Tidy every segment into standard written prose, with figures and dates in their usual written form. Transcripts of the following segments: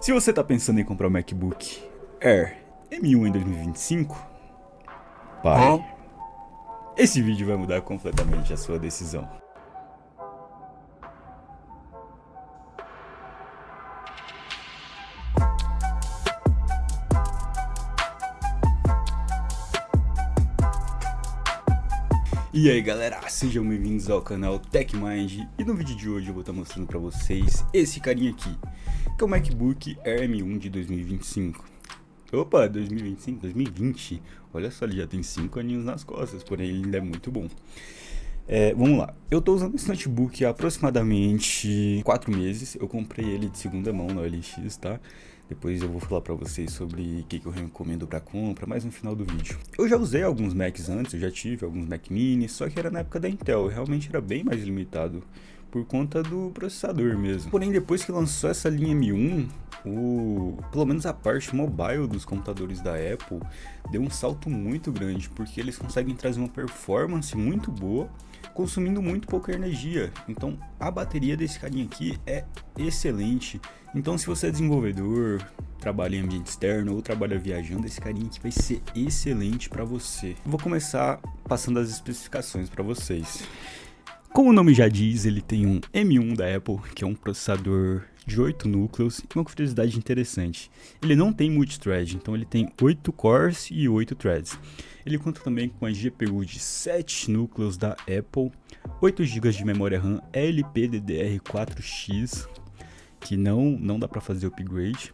Se você tá pensando em comprar um MacBook Air M1 em 2025, pare. Esse vídeo vai mudar completamente a sua decisão. E aí galera, sejam bem-vindos ao canal TechMind, e no vídeo de hoje eu vou estar mostrando pra vocês esse carinha aqui, que é o MacBook Air M1 de 2025. Opa, 2025, 2020, olha só, ele já tem 5 aninhos nas costas, porém ele ainda é muito bom. Vamos lá, eu tô usando esse notebook há aproximadamente 4 meses, eu comprei ele de segunda mão na OLX, tá? Depois eu vou falar pra vocês sobre o que eu recomendo pra compra, mais no final do vídeo. Eu já usei alguns Macs antes, eu já tive alguns Mac Mini, só que era na época da Intel, realmente era bem mais limitado por conta do processador mesmo. Porém, depois que lançou essa linha M1, pelo menos a parte mobile dos computadores da Apple deu um salto muito grande, porque eles conseguem trazer uma performance muito boa, consumindo muito pouca energia. Então a bateria desse carinha aqui é excelente. Então se você é desenvolvedor, trabalha em ambiente externo ou trabalha viajando, esse carinha aqui vai ser excelente para você. Eu vou começar passando as especificações para vocês. Como o nome já diz, ele tem um M1 da Apple, que é um processador de 8 núcleos, e uma curiosidade interessante, ele não tem multithread, então ele tem 8 cores e 8 threads. Ele conta também com a GPU de 7 núcleos da Apple, 8 GB de memória RAM LPDDR4X, que não dá para fazer upgrade,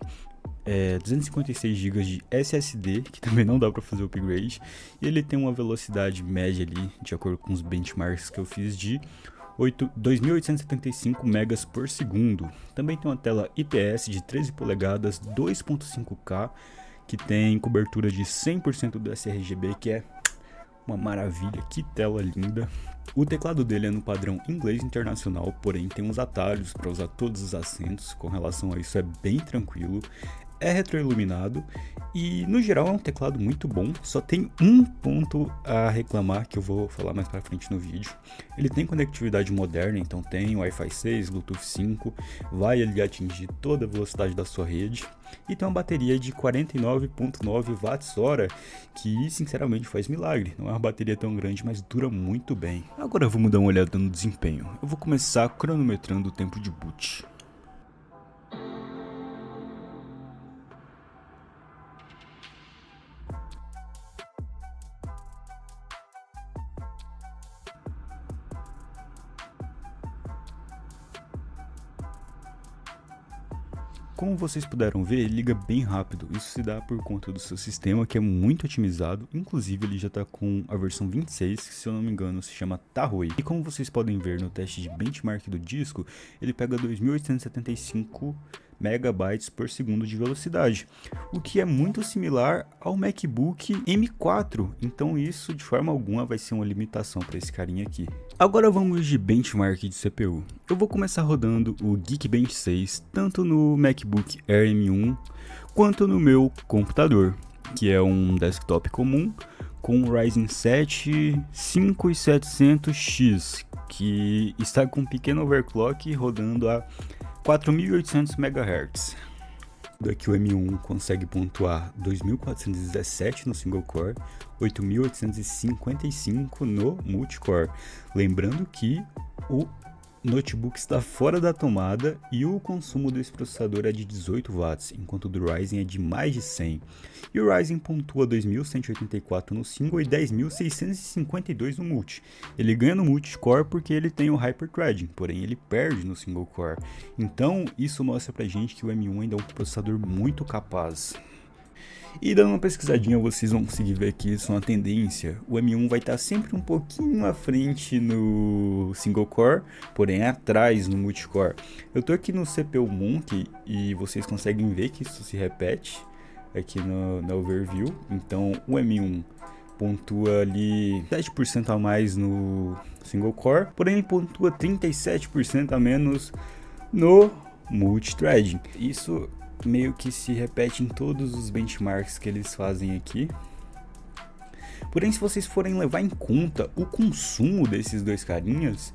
256 GB de SSD, que também não dá para fazer upgrade, e ele tem uma velocidade média ali, de acordo com os benchmarks que eu fiz, de 2.875 megas por segundo. Também tem uma tela IPS de 13 polegadas 2.5K, que tem cobertura de 100% do sRGB, que é uma maravilha, que tela linda. O teclado dele é no padrão inglês internacional, porém tem uns atalhos para usar todos os acentos, com relação a isso é bem tranquilo. É retroiluminado e no geral é um teclado muito bom, só tem um ponto a reclamar que eu vou falar mais pra frente no vídeo. Ele tem conectividade moderna, então tem Wi-Fi 6, Bluetooth 5, vai ali atingir toda a velocidade da sua rede e tem uma bateria de 49,9 Wh, que sinceramente faz milagre. Não é uma bateria tão grande, mas dura muito bem. Agora vamos dar uma olhada no desempenho. Eu vou começar cronometrando o tempo de boot. Como vocês puderam ver, ele liga bem rápido, isso se dá por conta do seu sistema, que é muito otimizado, inclusive ele já está com a versão 26, que se eu não me engano se chama Tahoe. E como vocês podem ver no teste de benchmark do disco, ele pega 2.875 megabytes por segundo de velocidade, o que é muito similar ao MacBook M4, então isso de forma alguma vai ser uma limitação para esse carinha aqui. Agora vamos de benchmark de CPU. Eu vou começar rodando o Geekbench 6 tanto no MacBook Air M1 quanto no meu computador, que é um desktop comum com o Ryzen 7 5700X, que está com um pequeno overclock rodando a 4.800 MHz. Daqui o M1 consegue pontuar 2.417 no single core, 8.855 no multicore. Lembrando que o notebook está fora da tomada e o consumo desse processador é de 18 watts, enquanto o do Ryzen é de mais de 100. E o Ryzen pontua 2.184 no single e 10.652 no multi. Ele ganha no multicore porque ele tem o hyperthreading, porém ele perde no single core. Então isso mostra pra gente que o M1 ainda é um processador muito capaz. E dando uma pesquisadinha, vocês vão conseguir ver que isso é uma tendência. O M1 vai estar sempre um pouquinho à frente no single core, porém atrás no multicore. Eu tô aqui no CPU Monk e vocês conseguem ver que isso se repete aqui na overview. Então o M1 pontua ali 7% a mais no single core, porém pontua 37% a menos no multithreading. Isso meio que se repete em todos os benchmarks que eles fazem aqui. Porém, se vocês forem levar em conta o consumo desses dois carinhas,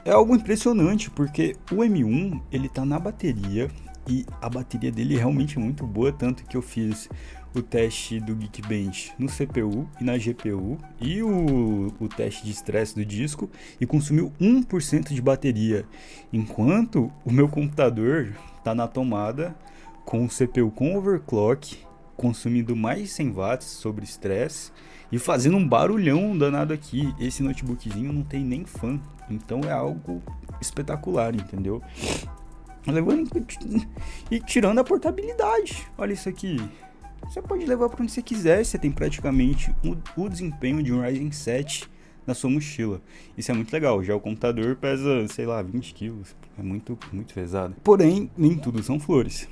é algo impressionante, porque o M1 ele tá na bateria e a bateria dele realmente é muito boa, tanto que eu fiz o teste do Geekbench no CPU e na GPU e o teste de estresse do disco e consumiu 1% de bateria, enquanto o meu computador está na tomada com o CPU com overclock, consumindo mais de 100 watts sobre estresse e fazendo um barulhão danado aqui. Esse notebookzinho não tem nem fã, então é algo espetacular, entendeu? Levando e tirando a portabilidade. Olha isso aqui. Você pode levar para onde você quiser. Você tem praticamente o desempenho de um Ryzen 7 na sua mochila. Isso é muito legal. Já o computador pesa, sei lá, 20 quilos. É muito pesado. Porém, nem tudo são flores.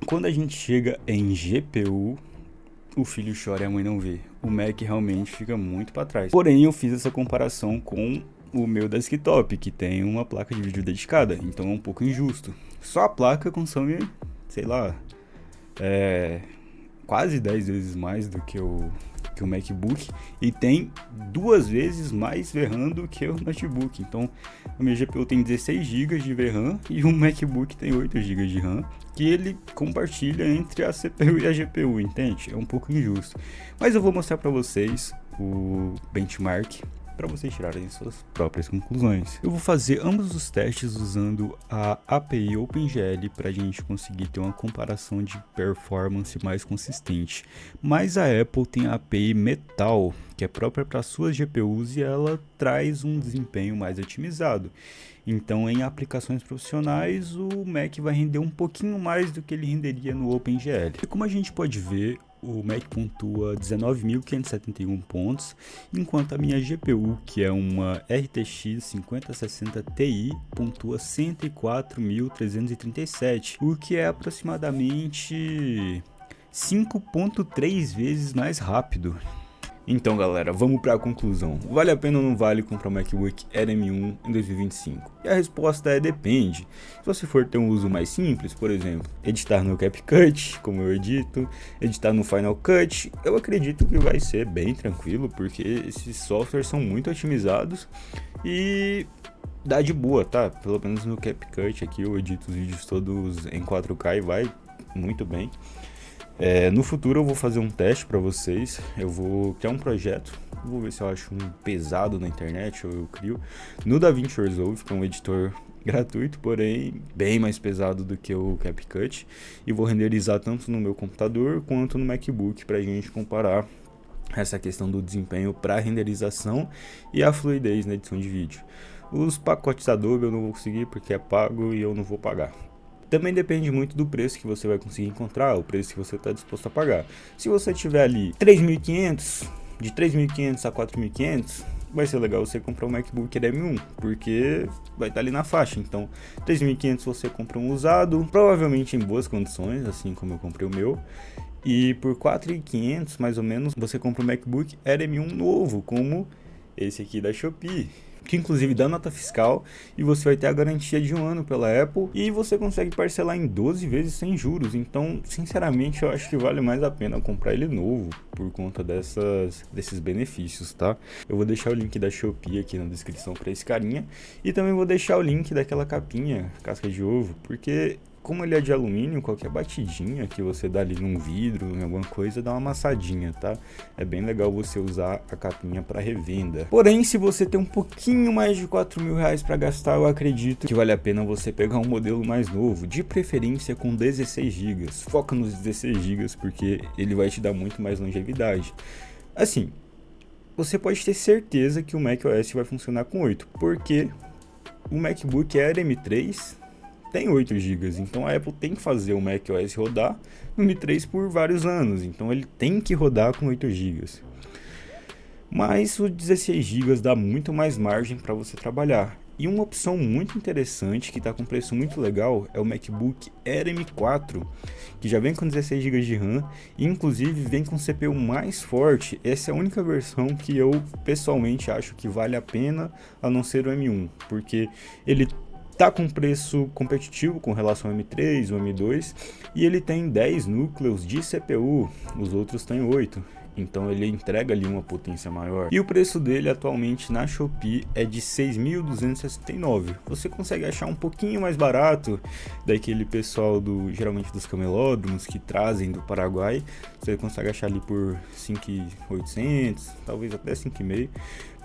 Quando a gente chega em GPU, o filho chora e a mãe não vê. O Mac realmente fica muito para trás. Porém, eu fiz essa comparação com o meu desktop, que tem uma placa de vídeo dedicada, então é um pouco injusto. Só a placa consome, sei lá, quase 10 vezes mais do que o MacBook e tem 2 vezes mais VRAM do que o notebook. Então, o meu GPU tem 16 GB de VRAM e o MacBook tem 8 GB de RAM, que ele compartilha entre a CPU e a GPU, entende? É um pouco injusto. Mas eu vou mostrar para vocês o benchmark para vocês tirarem suas próprias conclusões. Eu vou fazer ambos os testes usando a API OpenGL para a gente conseguir ter uma comparação de performance mais consistente. Mas a Apple tem a API Metal, que é própria para suas GPUs e ela traz um desempenho mais otimizado. Então, em aplicações profissionais, o Mac vai render um pouquinho mais do que ele renderia no OpenGL. E como a gente pode ver, o Mac pontua 19.571 pontos, enquanto a minha GPU, que é uma RTX 5060 Ti, pontua 104.337, o que é aproximadamente 5,3 vezes mais rápido. Então, galera, vamos para a conclusão. Vale a pena ou não vale comprar um MacBook Air M1 em 2025? E a resposta é depende. Se você for ter um uso mais simples, por exemplo, editar no CapCut, como eu edito, editar no Final Cut, eu acredito que vai ser bem tranquilo, porque esses softwares são muito otimizados e dá de boa, tá? Pelo menos no CapCut aqui eu edito os vídeos todos em 4K e vai muito bem. No futuro eu vou fazer um teste para vocês, eu vou criar um projeto, vou ver se eu acho um pesado na internet ou eu crio no DaVinci Resolve, que é um editor gratuito, porém bem mais pesado do que o CapCut, e vou renderizar tanto no meu computador quanto no MacBook para a gente comparar essa questão do desempenho para renderização e a fluidez na edição de vídeo. Os pacotes Adobe eu não vou conseguir porque é pago e eu não vou pagar. Também depende muito do preço que você vai conseguir encontrar, o preço que você está disposto a pagar. Se você tiver ali 3.500, de 3.500 a 4.500, vai ser legal você comprar um MacBook Air M1, porque vai estar ali na faixa. Então, 3.500 você compra um usado, provavelmente em boas condições, assim como eu comprei o meu. E por 4.500, mais ou menos, você compra um MacBook Air M1 novo, como esse aqui da Shopee, que inclusive dá nota fiscal e você vai ter a garantia de 1 ano pela Apple e você consegue parcelar em 12 vezes sem juros. Então, sinceramente, eu acho que vale mais a pena comprar ele novo por conta desses benefícios, tá? Eu vou deixar o link da Shopee aqui na descrição para esse carinha e também vou deixar o link daquela capinha, casca de ovo, porque como ele é de alumínio, qualquer batidinha que você dá ali num vidro, em alguma coisa, dá uma amassadinha, tá? É bem legal você usar a capinha para revenda. Porém, se você tem um pouquinho mais de 4 mil reais para gastar, eu acredito que vale a pena você pegar um modelo mais novo, de preferência com 16 GB. Foca nos 16 GB porque ele vai te dar muito mais longevidade. Assim, você pode ter certeza que o macOS vai funcionar com 8, porque o MacBook Air M3 tem 8 GB, então a Apple tem que fazer o macOS rodar no M3 por vários anos, então ele tem que rodar com 8 GB. Mas o 16 GB dá muito mais margem para você trabalhar. E uma opção muito interessante que está com preço muito legal é o MacBook Air M4, que já vem com 16 GB de RAM e inclusive vem com CPU mais forte. Essa é a única versão que eu pessoalmente acho que vale a pena, a não ser o M1, porque ele tá com preço competitivo com relação ao M3, o M2, e ele tem 10 núcleos de CPU, os outros têm 8. Então ele entrega ali uma potência maior. E o preço dele atualmente na Shopee é de 6.269. Você consegue achar um pouquinho mais barato daquele pessoal geralmente dos camelódromos que trazem do Paraguai. Você consegue achar ali por 5.800, talvez até 5.500.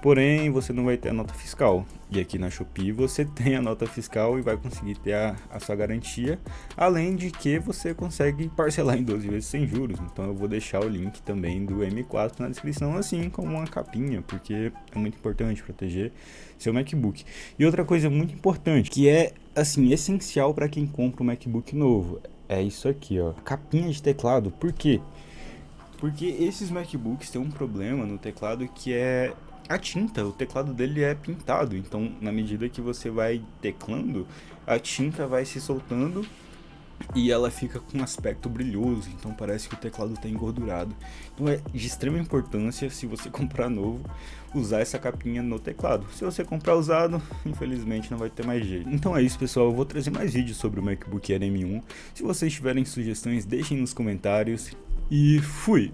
Porém, você não vai ter a nota fiscal. E aqui na Shopee você tem a nota fiscal e vai conseguir ter a sua garantia. Além de que você consegue parcelar em 12 vezes sem juros. Então eu vou deixar o link também do M4 na descrição, assim como uma capinha, porque é muito importante proteger seu MacBook. E outra coisa muito importante, que é assim essencial para quem compra um MacBook novo, é isso aqui, ó, capinha de teclado. Por quê? Porque esses MacBooks têm um problema no teclado que é a tinta. O teclado dele é pintado, então na medida que você vai teclando, a tinta vai se soltando e ela fica com um aspecto brilhoso, então parece que o teclado está engordurado. Então é de extrema importância, se você comprar novo, usar essa capinha no teclado. Se você comprar usado, infelizmente não vai ter mais jeito. Então é isso, pessoal, eu vou trazer mais vídeos sobre o MacBook Air M1. Se vocês tiverem sugestões, deixem nos comentários e fui!